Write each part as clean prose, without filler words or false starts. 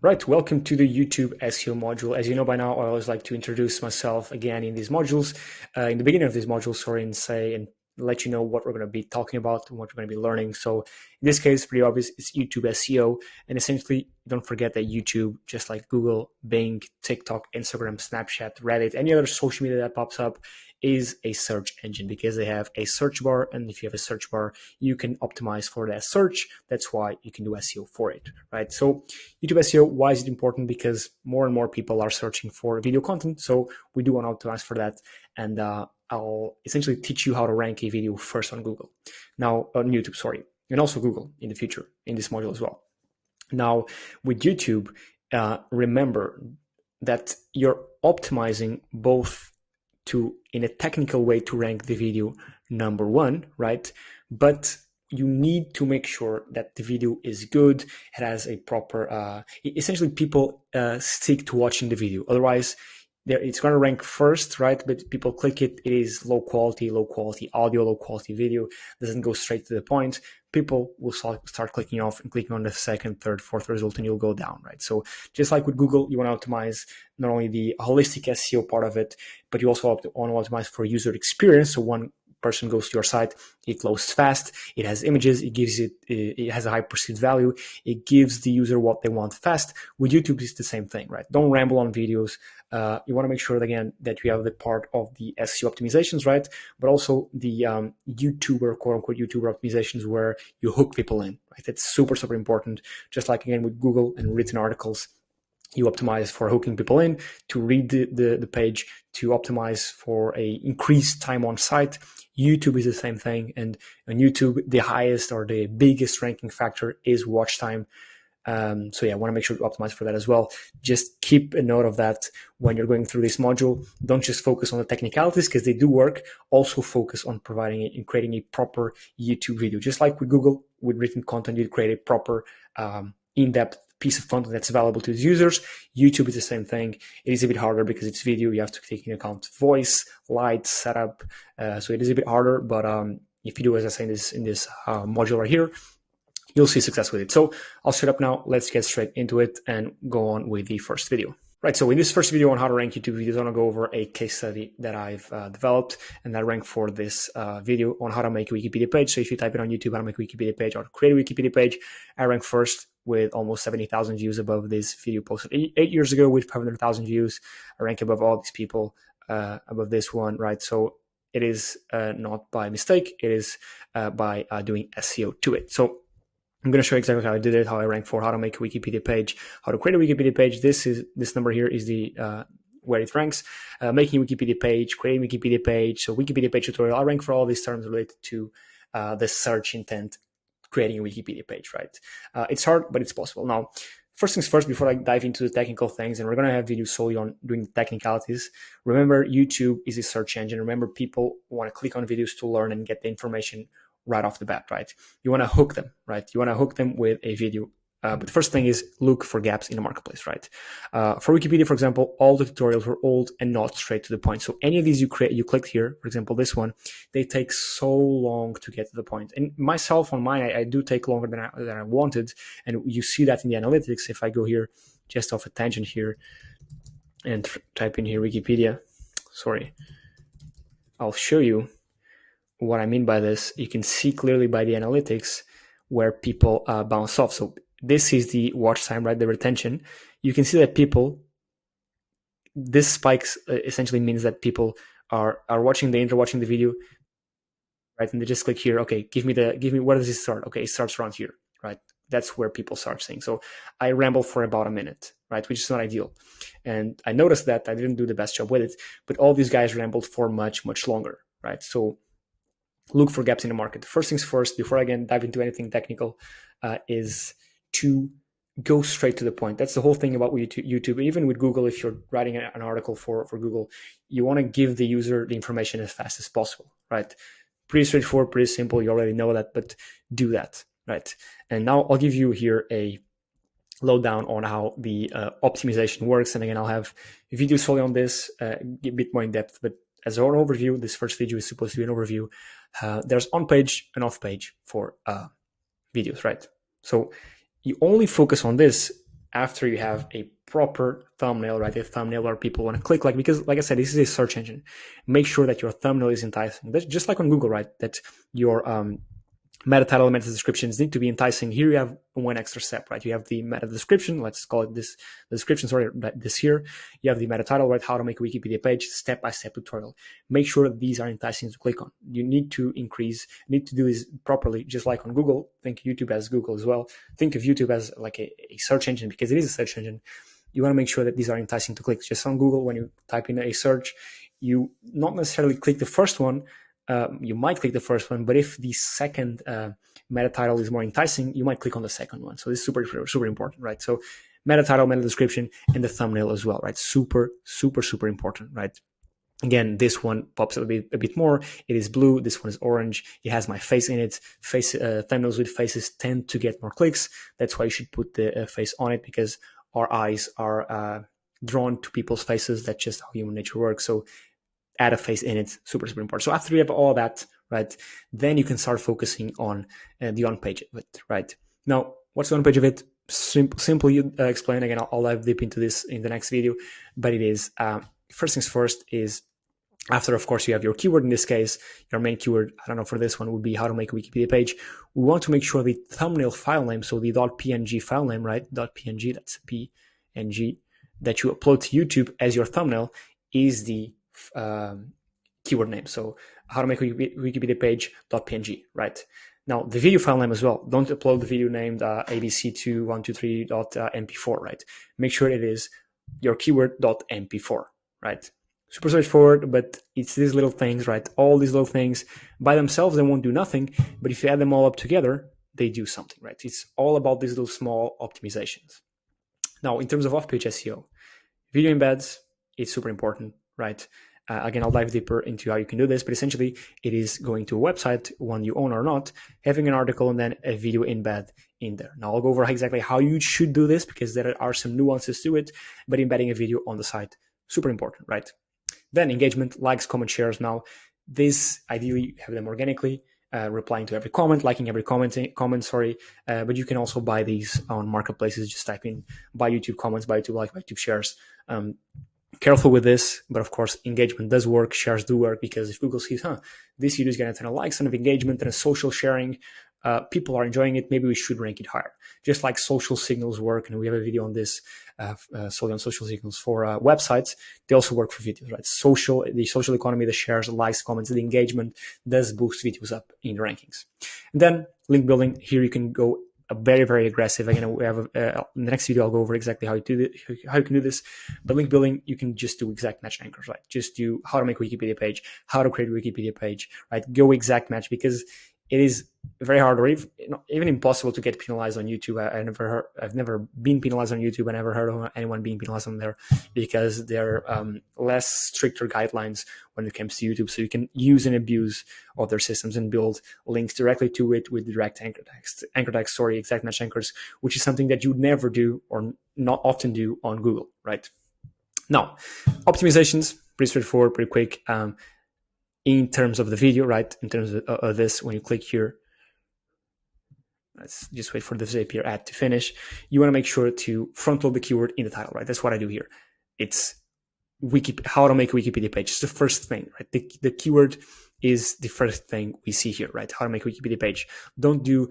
Right, welcome to the YouTube SEO module. As you know by now, I always like to introduce myself again in these modules, in the beginning of these modules, sorry, and let you know what we're going to be talking about and what we're going to be learning. So in this case, pretty obvious, it's YouTube SEO. And essentially, don't forget that YouTube, just like Google, Bing, TikTok, Instagram, Snapchat, Reddit, any other social media that pops up, is a search engine because they have a search bar. And if you have a search bar, you can optimize for that search. That's why you can do SEO for it, right? So YouTube SEO, why is it important? Because more and more people are searching for video content. So we do want to optimize for that. And I'll essentially teach you how to rank a video first on Google. Now, on YouTube, sorry, and also Google in the future in this module as well. Now, with YouTube, remember that you're optimizing both in a technical way to rank the video number one, right? But you need to make sure that the video is good. It has a proper, essentially people stick to watching the video. Otherwise, it's going to rank first, right? But people click it. It is low quality audio, low quality video, doesn't go straight to the point. People will start clicking off and clicking on the second, third, fourth result, and you'll go down, right? So just like with Google, you want to optimize not only the holistic SEO part of it, but you also want to optimize for user experience. So one person goes to your site, it loads fast, it has images, it has a high perceived value, it gives the user what they want fast. With YouTube, it's the same thing, right? Don't ramble on videos. You want to make sure that, again, that you have the part of the SEO optimizations, right? But also the YouTuber, quote unquote, YouTuber optimizations where you hook people in, right? That's super, super important. Just like, again, with Google and written articles, you optimize for hooking people in to read the page, to optimize for a increased time on site. YouTube is the same thing. And on YouTube, the highest or the biggest ranking factor is watch time. So yeah, I want to make sure to optimize for that as well. Just keep a note of that when you're going through this module. Don't just focus on the technicalities because they do work. Also focus on providing and creating a proper YouTube video. Just like with Google, with written content, you create a proper in-depth piece of content that's valuable to the users. YouTube is the same thing. It is a bit harder because it's video. You have to take into account voice, light, setup. So it is a bit harder, but if you do, as I say in this module right here, you'll see success with it. So I'll set up now. Let's get straight into it and go on with the first video. Right, so in this first video on how to rank YouTube videos, I'm going to go over a case study that I've developed and I ranked for this video on how to make a Wikipedia page. So if you type it on YouTube, how to make a Wikipedia page or create a Wikipedia page, I ranked first with almost 70,000 views above this video posted 8 years ago with 500,000 views. I rank above all these people, above this one, right? So it is not by mistake, it is by doing SEO to it. So I'm going to show you exactly how I did it, how I ranked for how to make a Wikipedia page, how to create a Wikipedia page. This number here is the where it ranks. Making a Wikipedia page, creating a Wikipedia page, so Wikipedia page tutorial. I rank for all these terms related to the search intent, creating a Wikipedia page, right? It's hard, but it's possible. Now, first things first, before I dive into the technical things, and we're going to have videos solely on doing technicalities, remember YouTube is a search engine. Remember, people want to click on videos to learn and get the information right off the bat, right? You want to hook them, right? You want to hook them with a video. But the first thing is look for gaps in the marketplace, right? For Wikipedia, for example, all the tutorials were old and not straight to the point. So any of these you clicked here, for example, this one, they take so long to get to the point. And myself on mine, I do take longer than I wanted. And you see that in the analytics. If I go here, just off a tangent here and type in here Wikipedia, sorry, I'll show you what I mean by this. You can see clearly by the analytics where people bounce off. So this is the watch time, right? The retention. You can see that this spikes essentially means that people are watching the intro, watching the video, right? And they just click here. Okay, give me where does it start? Okay, it starts around here, right? That's where people start saying. So I rambled for about a minute, right? Which is not ideal. And I noticed that I didn't do the best job with it, but all these guys rambled for much, much longer, right? So look for gaps in the market. First things first, before I again dive into anything technical, is to go straight to the point. That's the whole thing about YouTube. Even with Google, if you're writing an article for Google, you want to give the user the information as fast as possible, right? Pretty straightforward, pretty simple. You already know that, but do that, right? And now I'll give you here a lowdown on how the optimization works. And again, I'll have videos solely on this, a bit more in depth, but as an overview, this first video is supposed to be an overview. There's on-page and off-page for videos, right? So you only focus on this after you have a proper thumbnail, right? A thumbnail where people want to click, like, because like I said, this is a search engine. Make sure that your thumbnail is enticing. That's just like on Google, right? That your meta title and meta descriptions need to be enticing. Here you have one extra step, right? You have the meta description, let's call it this, the description, sorry, this here. You have the meta title, right? How to make a Wikipedia page, step-by-step tutorial. Make sure that these are enticing to click on. You need to do this properly, just like on Google. Think YouTube as Google as well. Think of YouTube as like a search engine, because it is a search engine. You want to make sure that these are enticing to click. Just on Google, when you type in a search, you not necessarily click the first one. You might click the first one, but if the second meta title is more enticing, you might click on the second one. So this is super important, right? So meta title, meta description, and the thumbnail as well, right? Super important, right? Again, this one pops up a bit more. It is blue. This one is orange. It has my face in it. Thumbnails with faces tend to get more clicks. That's why you should put the face on it, because our eyes are drawn to people's faces. That's just how human nature works. So add a face in it, super important. So after you have all that, right, then you can start focusing on the on page of it, right? Now, what's the on page of it? Simply explain. Again, I'll dive deep into this in the next video, but it is, first things first is, after, of course, you have your keyword. In this case, your main keyword, I don't know, for this one would be how to make a Wikipedia page. We want to make sure the thumbnail file name, so the .png file name, right? .png, that's PNG, that you upload to YouTube as your thumbnail is the keyword name. So how to make a Wikipedia page .png, right? Now the video file name as well. Don't upload the video named abc2123.mp4, right? Make sure it is your keyword .mp4, right? Super straightforward, but it's these little things, right? All these little things by themselves, they won't do nothing, but if you add them all up together, they do something, right? It's all about these little small optimizations. Now, in terms of off-page SEO, video embeds, it's super important, right? Again, I'll dive deeper into how you can do this, but essentially it is going to a website, one you own or not, having an article and then a video embed in there. Now I'll go over exactly how you should do this, because there are some nuances to it, but embedding a video on the site, super important, right? Then engagement, likes, comments, shares. Now this, ideally, have them organically, replying to every comment, liking every comment, but you can also buy these on marketplaces. Just type in buy YouTube comments, buy YouTube likes, buy YouTube shares. Careful with this, but of course engagement does work, shares do work, because if Google sees, this video is getting a ton of likes, ton of engagement, and a social sharing, people are enjoying it, maybe we should rank it higher. Just like social signals work, and we have a video on this solely on social signals for websites, they also work for videos, right? The social economy, the shares, the likes, comments, the engagement does boost videos up in the rankings. And then link building, here you can go very aggressive. Again, we have in the next video, I'll go over exactly how you can do this. But link building, you can just do exact match anchors, right? Just do how to make a Wikipedia page, how to create a Wikipedia page, right? Go exact match, because it is very hard, or even impossible, to get penalized on YouTube. I've never been penalized on YouTube. I never heard of anyone being penalized on there, because there are less stricter guidelines when it comes to YouTube. So you can use and abuse of their systems and build links directly to it with direct anchor text, exact match anchors, which is something that you would never do, or not often do, on Google, right? Now, optimizations, pretty straightforward, pretty quick. In terms of the video, right? In terms of this, when you click here, let's just wait for the Zapier ad to finish. You want to make sure to front load the keyword in the title, right? That's what I do here. It's how to make a Wikipedia page. It's the first thing, right? The keyword is the first thing we see here, right? How to make a Wikipedia page. Don't do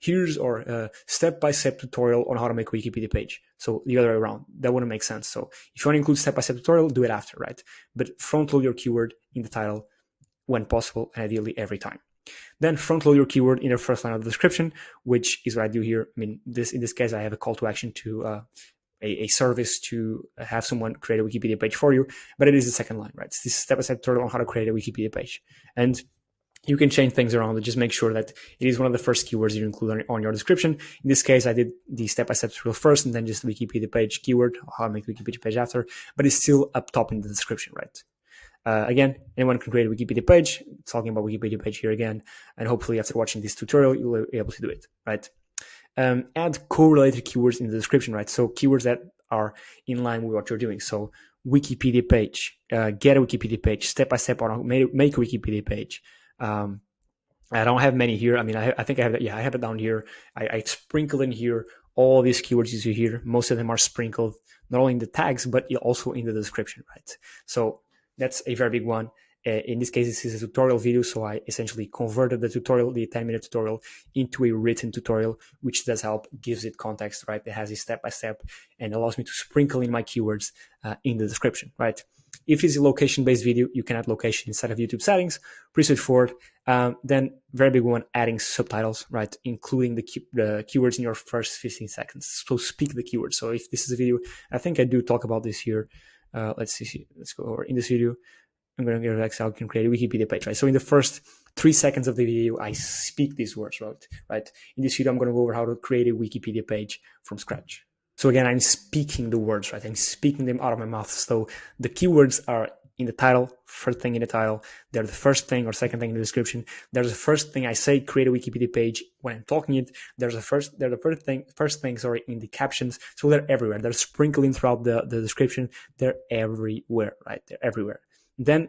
here's or step-by-step tutorial on how to make a Wikipedia page. So the other way around, that wouldn't make sense. So if you want to include step-by-step tutorial, do it after, right? But front load your keyword in the title when possible, and ideally every time. Then front load your keyword in the first line of the description, which is what I do here. I mean, in this case, I have a call to action to a service to have someone create a Wikipedia page for you, but it is the second line, right? It's this step-by-step tutorial on how to create a Wikipedia page. And you can change things around, but just make sure that it is one of the first keywords you include on your description. In this case, I did the step-by-step tutorial first, and then just the Wikipedia page keyword, how to make the Wikipedia page after, but it's still up top in the description, right? Again, anyone can create a Wikipedia page. Talking about Wikipedia page here again, and hopefully after watching this tutorial, you'll be able to do it, right? Add correlated keywords in the description, right? So keywords that are in line with what you're doing. So Wikipedia page, get a Wikipedia page, step-by-step on make a Wikipedia page. I don't have many here. I mean, I think I have it. Yeah, I have it down here. I sprinkled in here all these keywords you see here, most of them are sprinkled not only in the tags, but also in the description, right? So that's a very big one. In this case, this is a tutorial video, so I essentially converted the tutorial, the 10-minute tutorial, into a written tutorial, which does help, gives it context, right? It has a step-by-step and allows me to sprinkle in my keywords in the description, right? If it's a location-based video, you can add location inside of YouTube settings, pretty straightforward. Then very big one, adding subtitles, right? Including the keywords in your first 15 seconds. So speak the keywords. So if this is a video, I think I do talk about this here. Let's see, let's go over in this video. I'm going to go to how you can create a Wikipedia page, right? So in the first 3 seconds of the video, I speak these words, right? In this video, I'm going to go over how to create a Wikipedia page from scratch. So again, I'm speaking the words, right? I'm speaking them out of my mouth. So the keywords are in the title, first thing in the title. They're the first thing or second thing in the description. There's the first thing I say, create a Wikipedia page when I'm talking it. They're the first thing, in the captions. So they're everywhere. They're sprinkling throughout the description. They're everywhere, right? They're everywhere. Then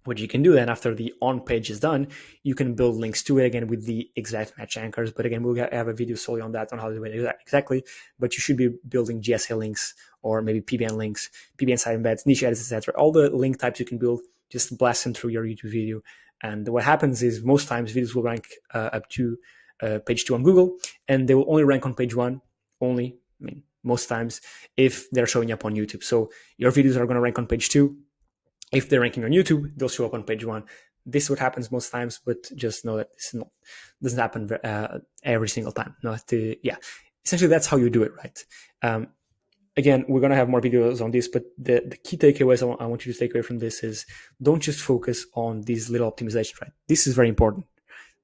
what you can do then after the on page is done, you can build links to it again with the exact match anchors. But again, we'll have a video solely on that, on how to do it exactly. But you should be building GSA links or maybe PBN links, PBN site embeds, niche edits, etc. All the link types you can build, just blast them through your YouTube video. And what happens is most times videos will rank up to page 2 on Google, and they will only rank on page 1 only. I mean, most times if they're showing up on YouTube. So your videos are going to rank on page 2. If they're ranking on YouTube, they'll show up on page 1. This is what happens most times, but just know that this doesn't happen every single time. Essentially that's how you do it, right? Again, we're going to have more videos on this, but the key takeaways I want you to take away from this is don't just focus on these little optimizations, right? This is very important.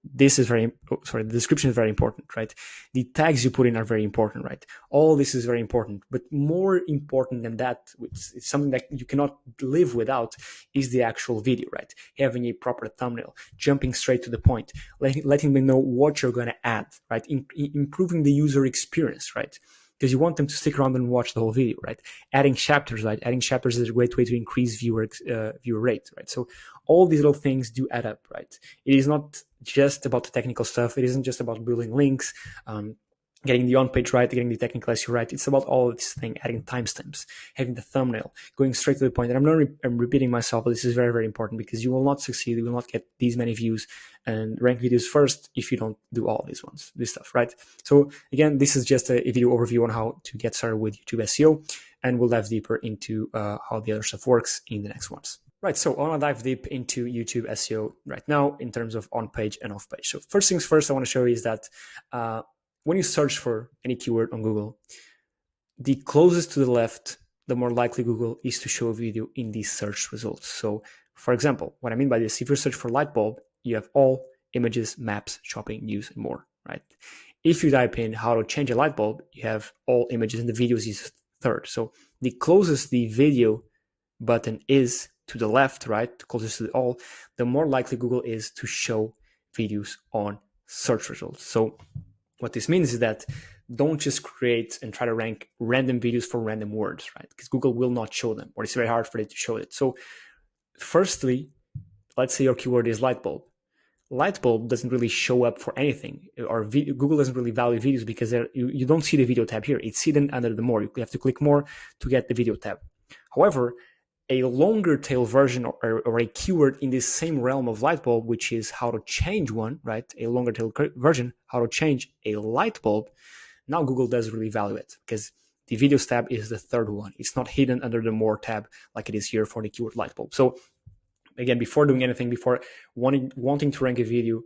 The description is very important, right? The tags you put in are very important, right? All this is very important, but more important than that, which is something that you cannot live without, is the actual video, right? Having a proper thumbnail, jumping straight to the point, letting them know what you're going to add, right? Improving the user experience, right? Because you want them to stick around and watch the whole video, right? Adding chapters, right? Adding chapters is a great way to increase viewer rate, right? So all these little things do add up, right? It is not just about the technical stuff. It isn't just about building links, getting the on-page right, getting the technical SEO right. It's about all of these things, adding timestamps, having the thumbnail, going straight to the point. And I'm repeating myself, but this is very, very important because you will not succeed. You will not get these many views and rank videos first if you don't do all this stuff, right? So again, this is just a video overview on how to get started with YouTube SEO, and we'll dive deeper into how the other stuff works in the next ones. Right, so I want to dive deep into YouTube SEO right now in terms of on-page and off-page. So first things first, I want to show you is that when you search for any keyword on Google, the closest to the left, the more likely Google is to show a video in these search results. So for example, what I mean by this, if you search for light bulb, you have all images, maps, shopping, news, and more, right? If you type in how to change a light bulb, you have all images, and the videos is third. So the closest the video button is to the left, right, closest to all, the more likely Google is to show videos on search results. So what this means is that don't just create and try to rank random videos for random words, right? Because Google will not show them, or it's very hard for it to show it. So firstly, let's say your keyword is light bulb. Light bulb doesn't really show up for anything, or Google doesn't really value videos because you don't see the video tab here. It's hidden under the more. You have to click more to get the video tab. However, a longer tail version or a keyword in this same realm of light bulb, which is how to change one, right? A longer tail version, how to change a light bulb. Now Google does really value it because the videos tab is the third one. It's not hidden under the more tab like it is here for the keyword light bulb. So again, before doing anything, before wanting to rank a video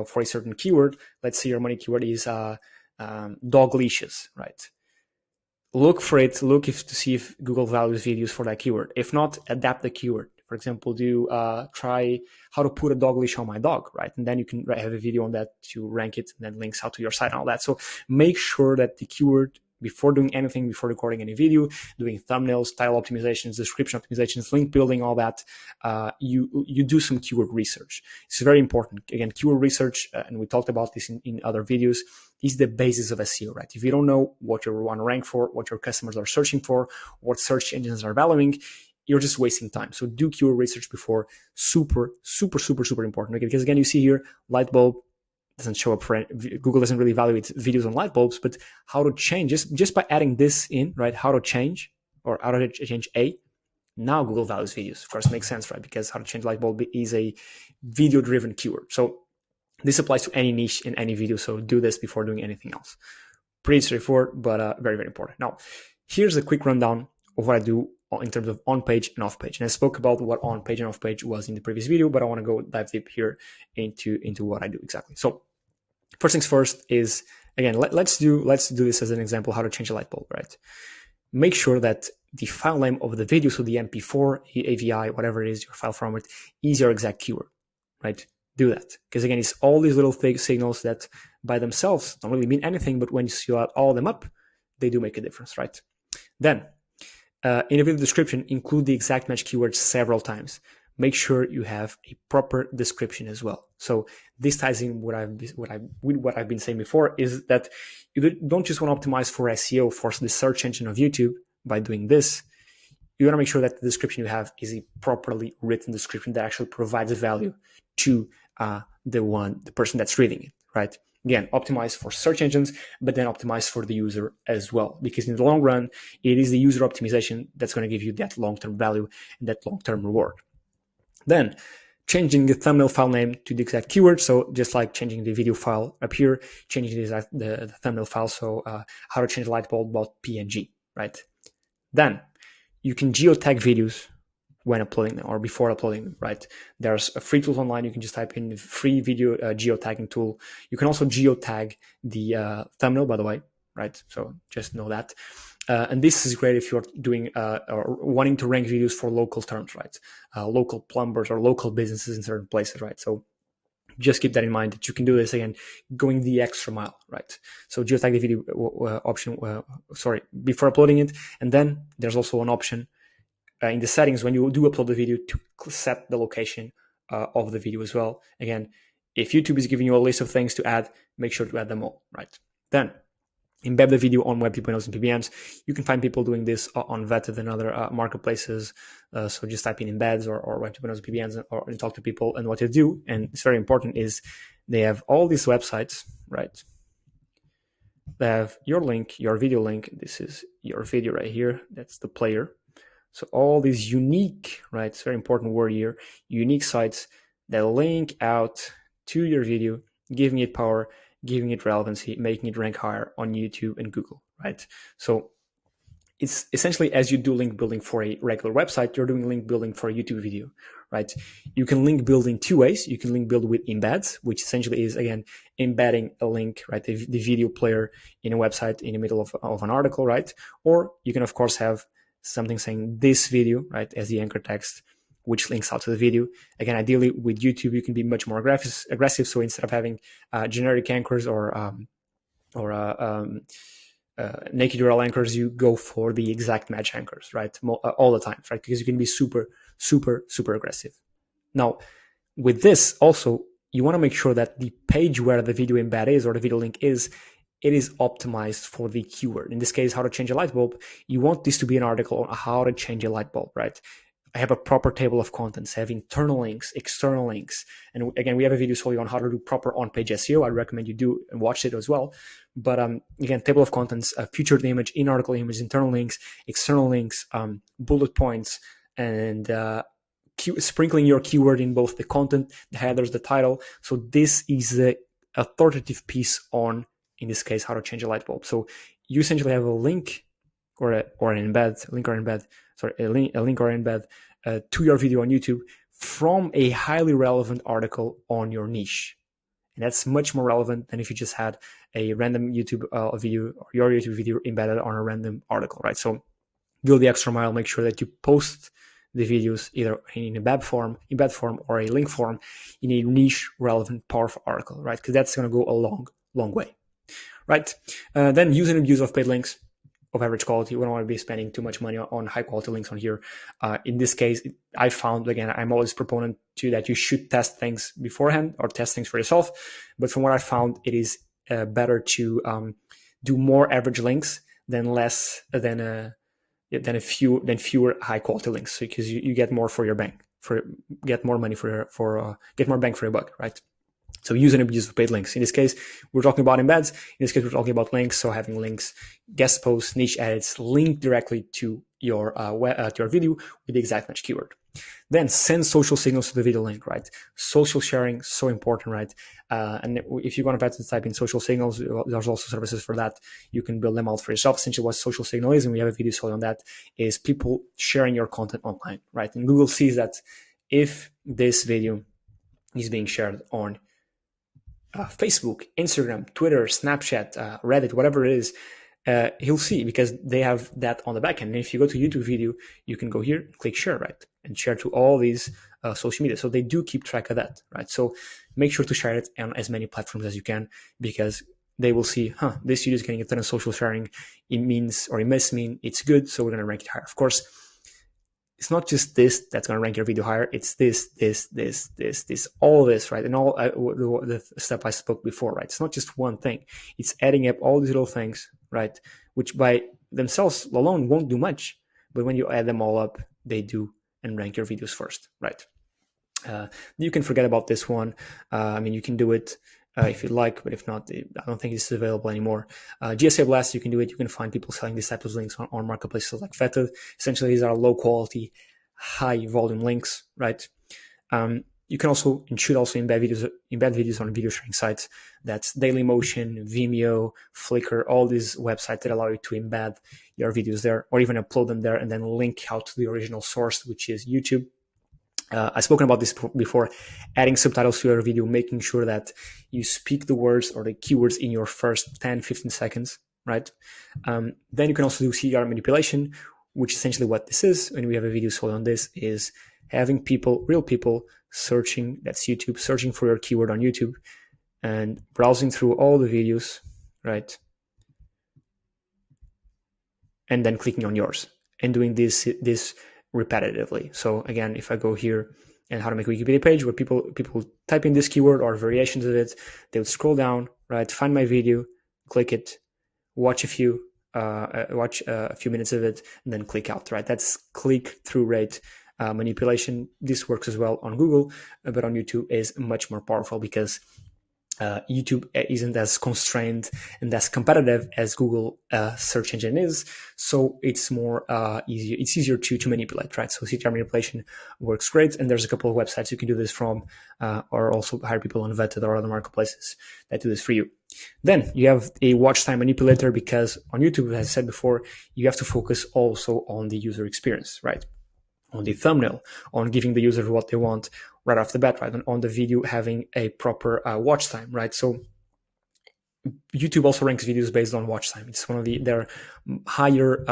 for a certain keyword, let's say your money keyword is dog leashes, right? Look for it, to see if Google values videos for that keyword. If not, adapt the keyword. For example, try how to put a dog leash on my dog, right? And then you can have a video on that to rank it, and then links out to your site and all that. So make sure that the keyword, before doing anything, before recording any video, doing thumbnails, title optimizations, description optimizations, link building, all that, you do some keyword research. It's very important. Again, keyword research, and we talked about this in other videos, is the basis of SEO, right? If you don't know what you want to rank for, what your customers are searching for, what search engines are valuing, you're just wasting time. So do keyword research before. Super, super, super, super important. Okay? Because again, you see here, light bulb, doesn't show up for Google doesn't really evaluate videos on light bulbs, but how to change just by adding this in, right? How to change A. Now Google values videos. Of course, it makes sense, right? Because how to change light bulb is a video-driven keyword. So this applies to any niche in any video. So do this before doing anything else. Pretty straightforward, but very, very important. Now, here's a quick rundown of what I do in terms of on-page and off-page. And I spoke about what on-page and off-page was in the previous video, but I want to go dive deep here into what I do exactly. So first things first is, again, let's do this as an example, how to change a light bulb, right? Make sure that the file name of the video, so the MP4, AVI, whatever it is, your file format, is your exact keyword, right? Do that. Because again, it's all these little fake signals that by themselves don't really mean anything, but when you add all of them up, they do make a difference, right? Then, in a video description, include the exact match keywords several times. Make sure you have a proper description as well. So this ties in what I've been saying before, is that you don't just want to optimize for SEO, for the search engine of YouTube by doing this. You want to make sure that the description you have is a properly written description that actually provides value to the person that's reading it, right? Again, optimize for search engines, but then optimize for the user as well, because in the long run, it is the user optimization that's going to give you that long-term value and that long-term reward. Then, changing the thumbnail file name to the exact keyword. So just like changing the video file up here, changing the thumbnail file. So how to change light bulb .png, right? Then you can geotag videos when uploading them or before uploading them, right? There's a free tools online. You can just type in the free video geotagging tool. You can also geotag the thumbnail, by the way, right? So just know that. And this is great if you're doing or wanting to rank videos for local terms, right? Local plumbers or local businesses in certain places, right? So just keep that in mind that you can do this, again, going the extra mile, right? So geotag the video option, before uploading it. And then there's also an option in the settings when you do upload the video to set the location of the video as well. Again, if YouTube is giving you a list of things to add, make sure to add them all, right? Then embed the video on web 2.0s and PBMs. You can find people doing this on Vetted and other marketplaces. So just type in embeds or web 2.0s and PBMs and talk to people. And what they do, and it's very important, is they have all these websites, right? They have your link, your video link. This is your video right here. That's the player. So all these unique, right? It's a very important word here. Unique sites that link out to your video, giving it power, giving it relevancy, making it rank higher on YouTube and Google, right? So it's essentially, as you do link building for a regular website, you're doing link building for a YouTube video, right? You can link build in two ways. You can link build with embeds, which essentially is, again, embedding a link, right? The video player in a website in the middle of an article, right? Or you can, of course, have something saying this video, right, as the anchor text, which links out to the video. Again, ideally with YouTube, you can be much more aggressive. So instead of having generic anchors or naked URL anchors, you go for the exact match anchors, right? All the time, right? Because you can be super, super, super aggressive. Now, with this also, you want to make sure that the page where the video embed is or the video link is, it is optimized for the keyword. In this case, how to change a light bulb. You want this to be an article on how to change a light bulb, right? I have a proper table of contents, have internal links, external links. And again, we have a video solely on how to do proper on-page SEO. I recommend you do and watch it as well. But again, table of contents, featured image, in-article image, internal links, external links, bullet points, and sprinkling your keyword in both the content, the headers, the title. So this is the authoritative piece on, in this case, how to change a light bulb. So you essentially have a link or an embed, a link or embed to your video on YouTube from a highly relevant article on your niche. And that's much more relevant than if you just had a random YouTube video or your YouTube video embedded on a random article, right? So go the extra mile, make sure that you post the videos either in a embed form or a link form in a niche, relevant, powerful article, right? Because that's going to go a long, long way. Right. Then use and abuse of paid links of average quality. We don't want to be spending too much money on high quality links on here. In this case, I found, again, I'm always a proponent to that you should test things beforehand or test things for yourself. But from what I found, it is better to do more average links than fewer high quality links, because you get more for your bang, get more bang for your buck, right? So use and abuse of paid links. In this case, we're talking about embeds. In this case, we're talking about links. So having links, guest posts, niche edits, link directly to your video with the exact match keyword. Then send social signals to the video link, right? Social sharing, so important, right? And if you want to type in social signals, there's also services for that. You can build them out for yourself. Essentially what social signal is, and we have a video sold on that, is people sharing your content online, right? And Google sees that if this video is being shared on Facebook, Instagram, Twitter, Snapchat, Reddit, whatever it is, he'll see, because they have that on the back end. And if you go to YouTube video, you can go here, click share, right? And share to all these social media. So they do keep track of that, right? So make sure to share it on as many platforms as you can, because they will see, this video is getting a ton of social sharing. It means, or it must mean it's good. So we're going to rank it higher. Of course, it's not just this that's going to rank your video higher. It's this, all this, right? And all the stuff I spoke before, right? It's not just one thing. It's adding up all these little things, right? Which by themselves alone won't do much. But when you add them all up, they do and rank your videos first, right? You can forget about this one. I mean, you can do it if you'd like, but if not, I don't think this is available anymore. GSA Blast, you can do it. You can find people selling these types of links on marketplaces like Feta. Essentially, these are low quality, high volume links, right? You can also and should also embed videos on video sharing sites. That's Dailymotion, Vimeo, Flickr, all these websites that allow you to embed your videos there, or even upload them there and then link out to the original source, which is YouTube. I've spoken about this before, adding subtitles to your video, making sure that you speak the words or the keywords in your first 10, 15 seconds, right? Then you can also do CTR manipulation, which essentially what this is, and we have a video sold on this, is having people, real people, searching, that's YouTube, searching for your keyword on YouTube and browsing through all the videos, right? And then clicking on yours and doing this repetitively. So again, if I go here and how to make a Wikipedia page where people type in this keyword or variations of it, they would scroll down, right? Find my video, click it, watch a few minutes of it, and then click out, right? That's click-through rate manipulation. This works as well on Google, but on YouTube is much more powerful because YouTube isn't as constrained and as competitive as Google search engine is, so it's more easier. It's easier to manipulate, right? So CTR manipulation works great, and there's a couple of websites you can do this from, or also hire people on Vetted or other marketplaces that do this for you. Then you have a watch time manipulator, because on YouTube, as I said before, you have to focus also on the user experience, right? On the thumbnail, on giving the user what they want right off the bat, right? And on the video having a proper watch time, right? So YouTube also ranks videos based on watch time. It's one of their higher,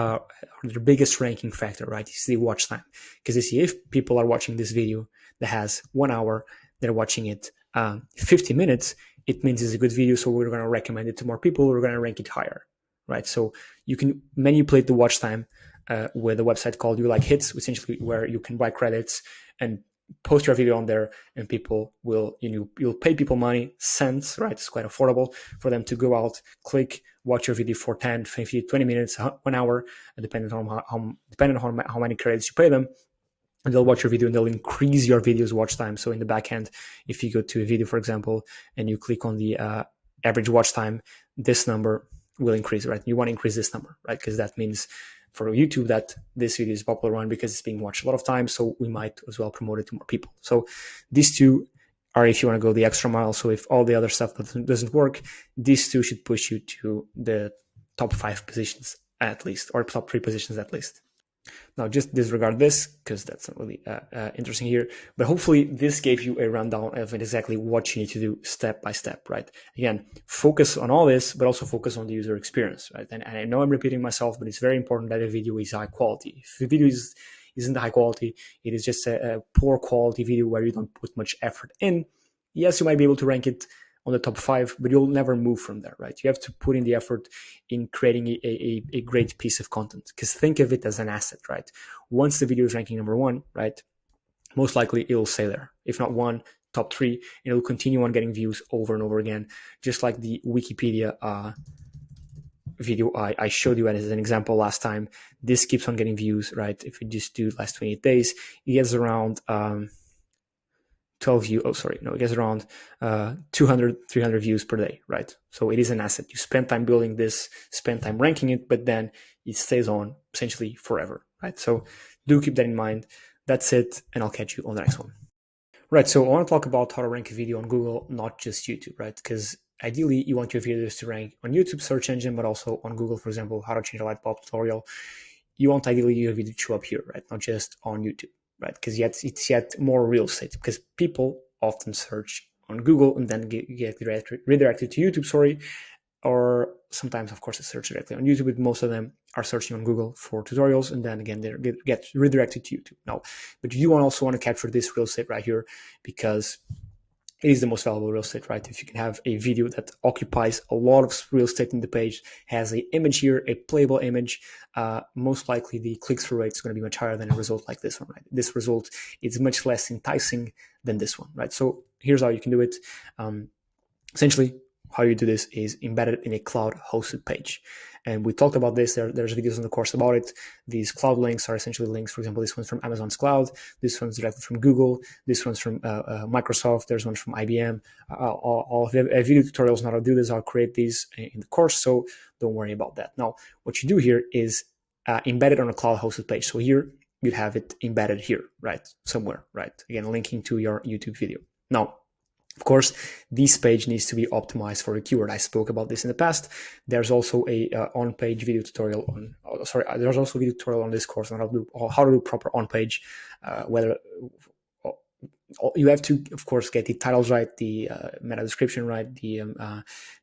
their biggest ranking factor, right? It's the watch time, because they see if people are watching this video that has 1 hour, they're watching it 50 minutes, it means it's a good video, so we're going to recommend it to more people. We're going to rank it higher, right? So you can manipulate the watch time with a website called You Like Hits, essentially where you can buy credits and post your video on there, and people will, you'll pay people money, cents, right? It's quite affordable for them to go out, click, watch your video for 10, 50, 20 minutes, 1 hour, depending on how many credits you pay them. And they'll watch your video and they'll increase your video's watch time. So in the back end, if you go to a video, for example, and you click on the average watch time, this number will increase, right? You want to increase this number, right? Because that means for YouTube that this video is a popular one because it's being watched a lot of times, so we might as well promote it to more people. So these two are if you want to go the extra mile. So if all the other stuff doesn't work, these two should push you to the top 5 positions at least, or top 3 positions at least. Now, just disregard this because that's not really interesting here. But hopefully this gave you a rundown of exactly what you need to do step by step, right? Again, focus on all this, but also focus on the user experience, right? And I know I'm repeating myself, but it's very important that a video is high quality. If the video isn't high quality, it is just a poor quality video where you don't put much effort in. Yes, you might be able to rank it on the top 5, but you'll never move from there, right? You have to put in the effort in creating a great piece of content, because think of it as an asset, right? Once the video is ranking number 1, right, most likely it'll stay there. If not 1, top 3, and it'll continue on getting views over and over again, just like the Wikipedia video I showed you as an example last time. This keeps on getting views, right? If we just do last 28 days, it gets around 12 views. Oh, sorry, no, it gets around 200, 300 views per day, right? So it is an asset. You spend time building this, spend time ranking it, but then it stays on essentially forever, right? So do keep that in mind. That's it, and I'll catch you on the next one. Right, so I want to talk about how to rank a video on Google, not just YouTube, right? Because ideally, you want your videos to rank on YouTube search engine, but also on Google, for example, how to change a light bulb tutorial. You want ideally your video to show up here, right? Not just on YouTube, right? Because it's yet more real estate, because people often search on Google and then get redirected to YouTube, or sometimes, of course, they search directly on YouTube, but most of them are searching on Google for tutorials, and then again, they get redirected to YouTube. Now, but you also want to capture this real estate right here, because it is the most valuable real estate, right? If you can have a video that occupies a lot of real estate in the page, has an image here, a playable image, most likely the click-through rate is going to be much higher than a result like this one, right? This result is much less enticing than this one, right? So here's how you can do it. Essentially, how you do this is embedded in a cloud-hosted page. And we talked about this. There's videos in the course about it. These cloud links are essentially links. For example, this one's from Amazon's cloud. This one's directly from Google. This one's from Microsoft. There's one from IBM. All of the video tutorials on how to do this, I'll create these in the course, so don't worry about that. Now, what you do here is embed it on a cloud-hosted page. So here, you'd have it embedded here, right? Somewhere, right? Again, linking to your YouTube video. Now, of course, this page needs to be optimized for a keyword. I spoke about this in the past. There's also a on-page video tutorial on. There's also a video tutorial on this course on how to do proper on-page. Whether you have to, of course, get the titles right, the meta description right, the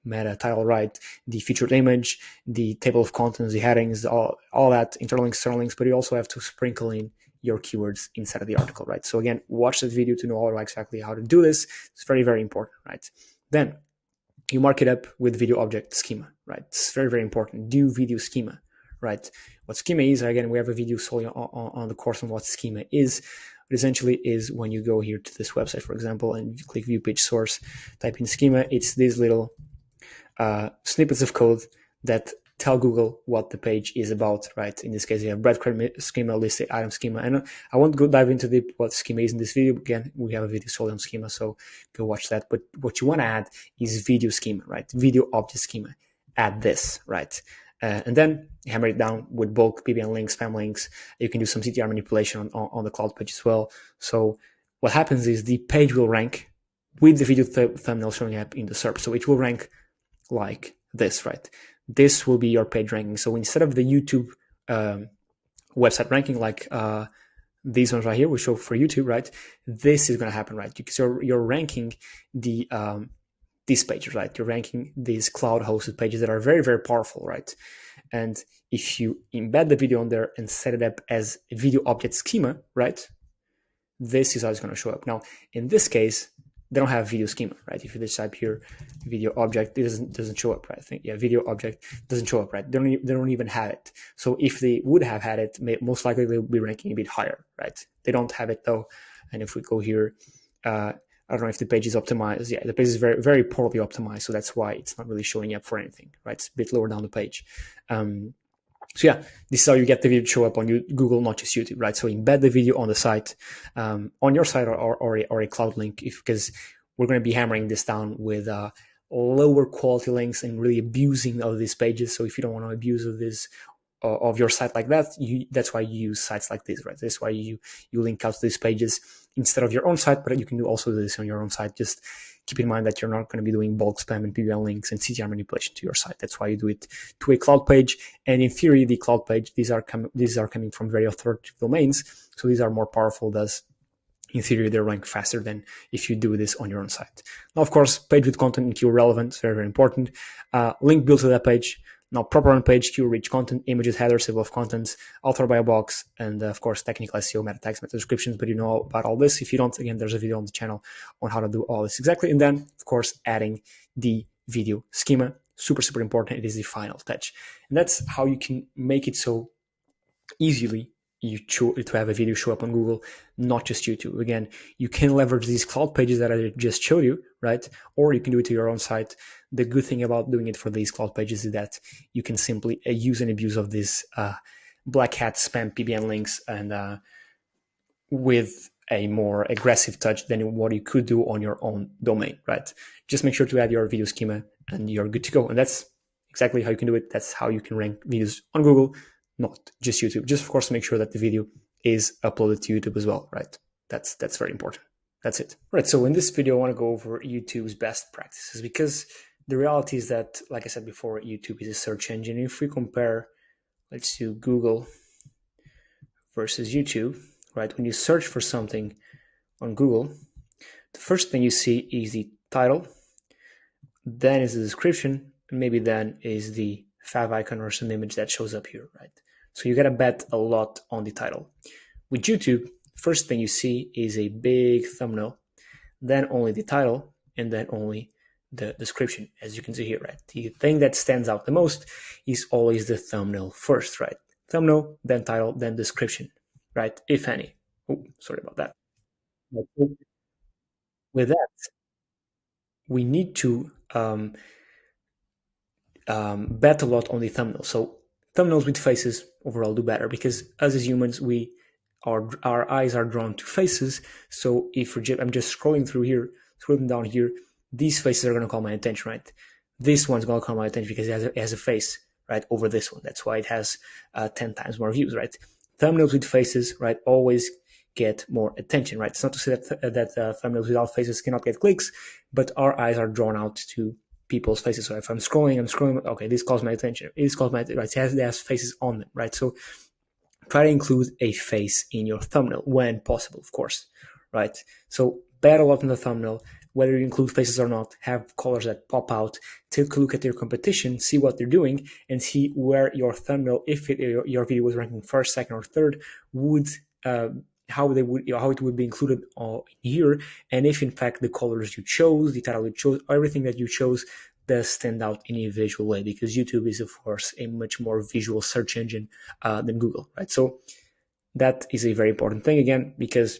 meta title right, the featured image, the table of contents, the headings, all that, internal links, external links. But you also have to sprinkle in your keywords inside of the article, right? So again, watch this video to know exactly how to do this. It's very, very important, right? Then you mark it up with video object schema, right? It's very, very important. Do video schema, right? What schema is, again, we have a video solely on the course on what schema is. It essentially is when you go here to this website, for example, and you click view page source, type in schema. It's these little snippets of code that tell Google what the page is about, right? In this case, you have breadcrumb schema, listed item schema. And I won't go dive into what schema is in this video. Again, we have a video solely on schema, so go watch that. But what you want to add is video schema, right? Video object schema. Add this, right? And then hammer it down with bulk PBN links, spam links. You can do some CTR manipulation on the cloud page as well. So what happens is the page will rank with the video thumbnail showing up in the SERP. So it will rank like this, right? This will be your page ranking. So instead of the YouTube website ranking, like these ones right here, we show for YouTube, right? This is going to happen, right? So you're ranking these pages, right? You're ranking these cloud-hosted pages that are very, very powerful, right? And if you embed the video on there and set it up as a video object schema, right? This is how it's going to show up. Now, in this case, they don't have video schema, right? If you just type here video object, it doesn't show up, right? I think, yeah, video object doesn't show up, right? They don't even have it. So if they would have had it, most likely they'll be ranking a bit higher, right? They don't have it though. And if we go here, I don't know if the page is optimized. Yeah, the page is very, very poorly optimized. So that's why it's not really showing up for anything, right? It's a bit lower down the page. So yeah, this is how you get the video to show up on Google, not just YouTube, right? So embed the video on the site, on your site or a cloud link, because we're going to be hammering this down with lower quality links and really abusing of these pages. So if you don't want to abuse of this, of your site like that, that's why you use sites like this, right? That's why you link out to these pages instead of your own site, but you can also do this on your own site. Just keep in mind that you're not going to be doing bulk spam and PBN links and CTR manipulation to your site. That's why you do it to a cloud page. And in theory, the cloud page, these are coming from very authoritative domains. So these are more powerful. Thus, in theory, they rank faster than if you do this on your own site. Now, of course, page with content and keyword relevant is very, very important. Link built to that page. Now, proper on-page, keyword-rich content, images, headers, table of contents, author by a box, and of course, technical SEO, meta tags, meta descriptions. But you know about all this. If you don't, again, there's a video on the channel on how to do all this exactly. And then, of course, adding the video schema. Super, super important. It is the final touch. And that's how you can make it so easily to have a video show up on Google, not just YouTube. Again, you can leverage these cloud pages that I just showed you, right? Or you can do it to your own site. The good thing about doing it for these cloud pages is that you can simply use and abuse of this black hat spam PBN links and with a more aggressive touch than what you could do on your own domain, right? Just make sure to add your video schema and you're good to go. And that's exactly how you can do it. That's how you can rank videos on Google, not just YouTube. Just of course make sure that the video is uploaded to YouTube as well, right? That's very important. That's it. Right, so in this video, I want to go over YouTube's best practices, because the reality is that, like I said before, YouTube is a search engine. If we compare, let's do Google versus YouTube, right? When you search for something on Google, the first thing you see is the title, then is the description, and maybe then is the fav icon or some image that shows up here, right? So you gotta bet a lot on the title. With YouTube, first thing you see is a big thumbnail, then only the title, and then only the description, as you can see here, right? The thing that stands out the most is always the thumbnail first, right? Thumbnail, then title, then description, right? If any. Oh, sorry about that. With that, we need to bet a lot on the thumbnail. So thumbnails with faces overall do better, because us as humans, our eyes are drawn to faces. So if I'm just scrolling through here, scrolling down here, these faces are going to call my attention, right? This one's going to call my attention because it has a face, right, over this one. That's why it has 10 times more views, right? Thumbnails with faces, right, always get more attention, right? It's not to say that thumbnails without faces cannot get clicks, but our eyes are drawn out to people's faces. So if I'm scrolling, okay, this calls my attention. This calls my attention, right? It has faces on them, right? So try to include a face in your thumbnail when possible, of course, right? So bet a lot on the thumbnail, whether you include faces or not. Have colors that pop out. Take a look at your competition, see what they're doing, and see where your thumbnail, if your video was ranking first, second, or third, would how it would be included here, and if in fact the colors you chose, the title you chose, everything that you chose does stand out in a visual way, because YouTube is of course a much more visual search engine than Google, right? So that is a very important thing, again, because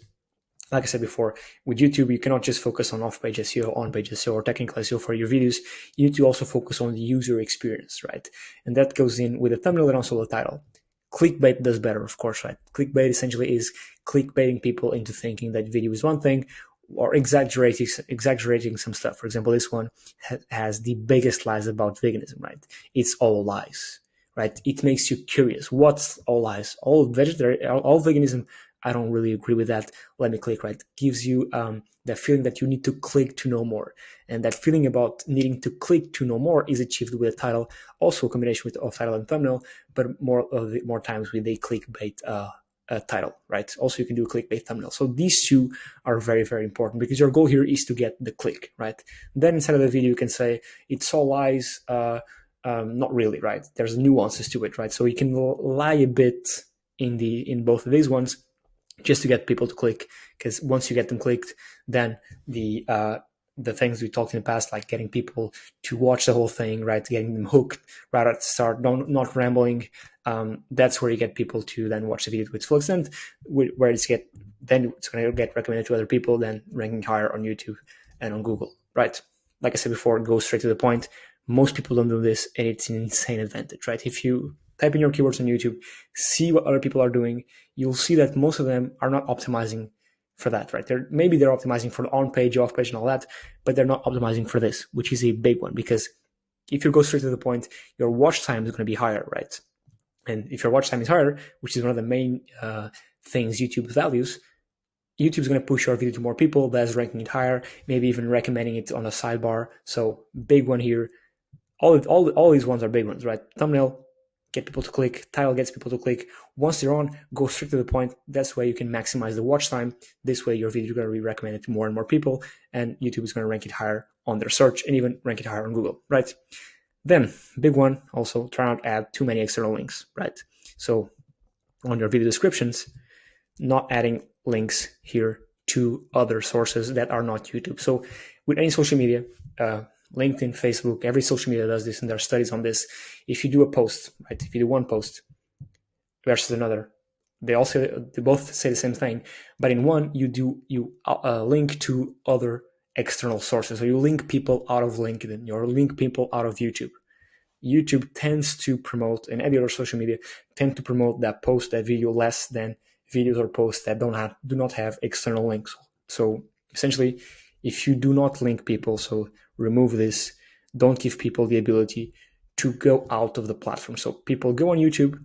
like I said before, with YouTube, you cannot just focus on off-page SEO, on-page SEO, or technical SEO for your videos. You need to also focus on the user experience, right? And that goes in with the thumbnail and also the title. Clickbait does better, of course, right? Clickbait essentially is clickbaiting people into thinking that video is one thing, or exaggerating some stuff. For example, this one has the biggest lies about veganism, right? It's all lies, right? It makes you curious. What's all lies? All veganism? I don't really agree with that. Let me click, right? Gives you that feeling that you need to click to know more. And that feeling about needing to click to know more is achieved with a title, also a combination of title and thumbnail, but more times with a clickbait title, right? Also, you can do a clickbait thumbnail. So these two are very, very important, because your goal here is to get the click, right? Then inside of the video, you can say it's all lies, not really, right? There's nuances to it, right? So you can lie a bit in both of these ones, just to get people to click, because once you get them clicked, then the things we talked in the past, like getting people to watch the whole thing, right, getting them hooked right at the start, not rambling, that's where you get people to then watch the video to its full extent, where it's going to get recommended to other people, then ranking higher on YouTube and on Google, right? Like I said before, go straight to the point. Most people don't do this, and it's an insane advantage, right? If you type in your keywords on YouTube, see what other people are doing, you'll see that most of them are not optimizing for that, right? Maybe they're optimizing for the on-page, off-page, and all that, but they're not optimizing for this, which is a big one, because if you go straight to the point, your watch time is going to be higher, right? And if your watch time is higher, which is one of the main things YouTube values, YouTube is going to push your video to more people, that's ranking it higher, maybe even recommending it on the sidebar. So big one here. All these ones are big ones, right? Thumbnail, get people to click. Title gets people to click. Once they're on, go straight to the point. That's why you can maximize the watch time. This way, your video is going to be recommended to more and more people, and YouTube is going to rank it higher on their search and even rank it higher on Google, right? Then, big one, also try not to add too many external links, right? So on your video descriptions, not adding links here to other sources that are not YouTube. So with any social media, LinkedIn, Facebook, every social media does this, and there are studies on this. If you do a post, right? If you do one post versus another, they both say the same thing, but in one you link to other external sources. So you link people out of LinkedIn, you link people out of YouTube. YouTube tends to promote, and every other social media tend to promote that post, that video less than videos or posts that do not have external links. So essentially, if you do not link people, so remove this, don't give people the ability to go out of the platform. So people go on YouTube,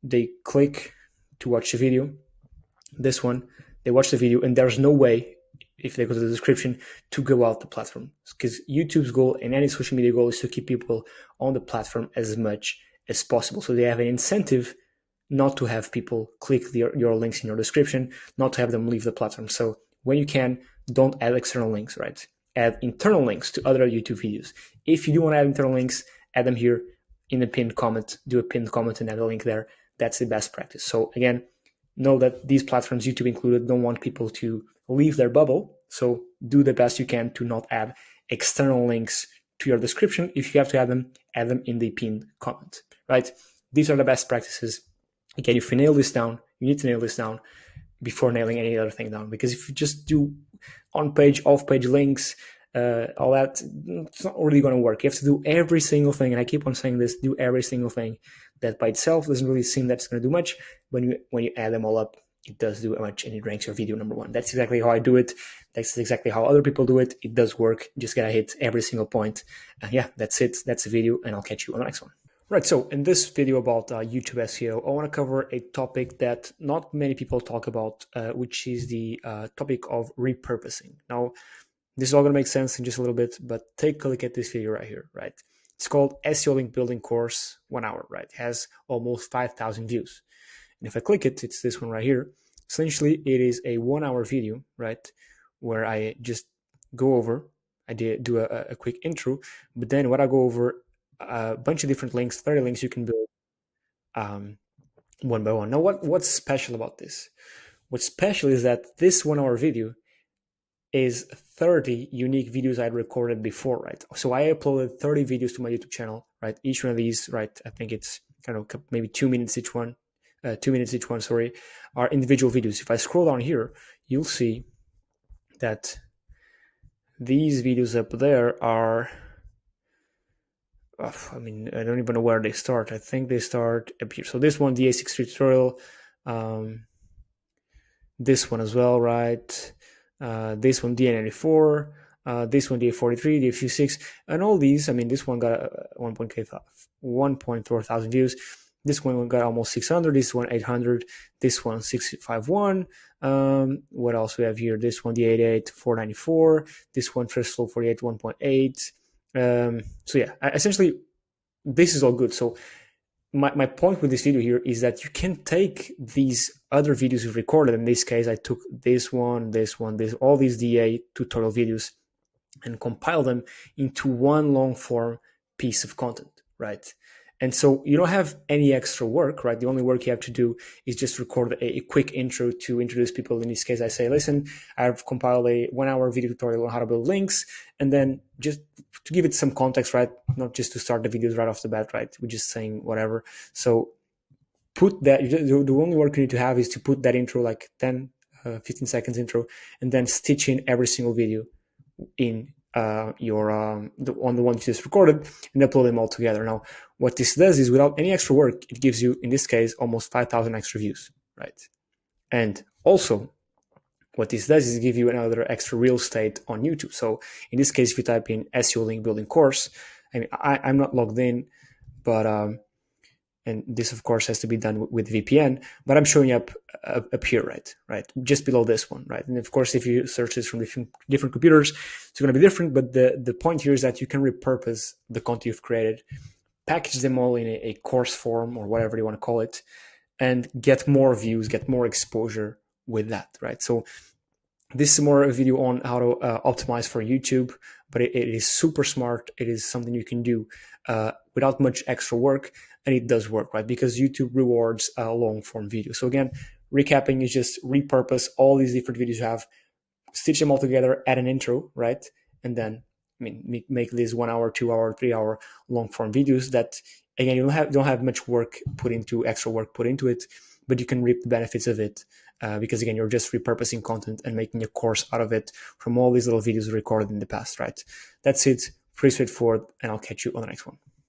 they click to watch the video, this one, they watch the video, and there's no way, if they go to the description, to go out the platform. Because YouTube's goal and any social media goal is to keep people on the platform as much as possible. So they have an incentive not to have people click your links in your description, not to have them leave the platform. So when you can, don't add external links, right? Add internal links to other YouTube videos. If you do want to add internal links, add them here in the pinned comment, do a pinned comment and add a link there. That's the best practice. So again, know that these platforms, YouTube included, don't want people to leave their bubble. So do the best you can to not add external links to your description. If you have to add them in the pinned comment, right? These are the best practices. Again, if you nail this down, you need to nail this down before nailing any other thing down. Because if you just do on-page, off-page links, all that, it's not really going to work. You have to do every single thing, and I keep on saying this, do every single thing. That by itself doesn't really seem that's going to do much. When you add them all up, it does do much, and it ranks your video number one. That's exactly how I do it. That's exactly how other people do it. It does work. You just got to hit every single point. Yeah, that's it. That's the video, and I'll catch you on the next one. Right, so in this video about YouTube SEO, I want to cover a topic that not many people talk about, which is the topic of repurposing. Now, this is all going to make sense in just a little bit, but take a look at this video right here, right? It's called SEO Link Building Course 1 Hour, right? It has almost 5,000 views. And if I click it, it's this one right here. Essentially, it is a 1 hour video, right? Where I just go over, I do a quick intro, but then what I go over, a bunch of different links, 30 links you can build one by one. Now, what's special about this? What's special is that this 1 hour video is 30 unique videos I recorded before, right? So I uploaded 30 videos to my YouTube channel, right? Each one of these, right? I think it's kind of maybe 2 minutes each one, sorry, are individual videos. If I scroll down here, you'll see that these videos up there are, I mean, I don't even know where they start. I think they start up here. So this one, the A6 tutorial, this one as well, right? This one, DA94, this one, DA43, DA56, and all these. I mean, this one got 1.4 thousand views. This one got almost 600. This one 800. This one 651. What else we have here? This one, DA88, 494. This one, first flow 48, 1.8. So yeah, essentially, this is all good. So my point with this video here is that you can take these other videos you've recorded. In this case, I took this one, all these DA tutorial videos and compile them into one long form piece of content, right? And so you don't have any extra work, right? The only work you have to do is just record a quick intro to introduce people. In this case, I say, listen, I've compiled a 1 hour video tutorial on how to build links. And then just to give it some context, right? Not just to start the videos right off the bat, right? We're just saying whatever. So put that, the only work you need to have is to put that intro, like 10, 15 seconds intro, and then stitch in every single video in on the one you just recorded and upload them all together. Now, what this does is without any extra work, it gives you, in this case, almost 5,000 extra views, right? And also, what this does is give you another extra real estate on YouTube. So in this case, if you type in SEO link building course, I mean, I'm not logged in, but and this of course has to be done with VPN, but I'm showing up here, right, just below this one, right? And of course, if you search this from different computers, it's going to be different. But the point here is that you can repurpose the content you've created, package them all in a course form or whatever you want to call it, and get more views, get more exposure with that, right? So this is more a video on how to optimize for YouTube, but it is super smart. It is something you can do without much extra work, and it does work, right? Because YouTube rewards long form video. So again, recapping is just repurpose all these different videos you have, stitch them all together, add an intro, right? And then, I mean, make these 1 hour, 2 hour, 3 hour long form videos that, again, you don't have much extra work put into it, but you can reap the benefits of it because, again, you're just repurposing content and making a course out of it from all these little videos recorded in the past, right? That's it. Pretty straightforward, and I'll catch you on the next one.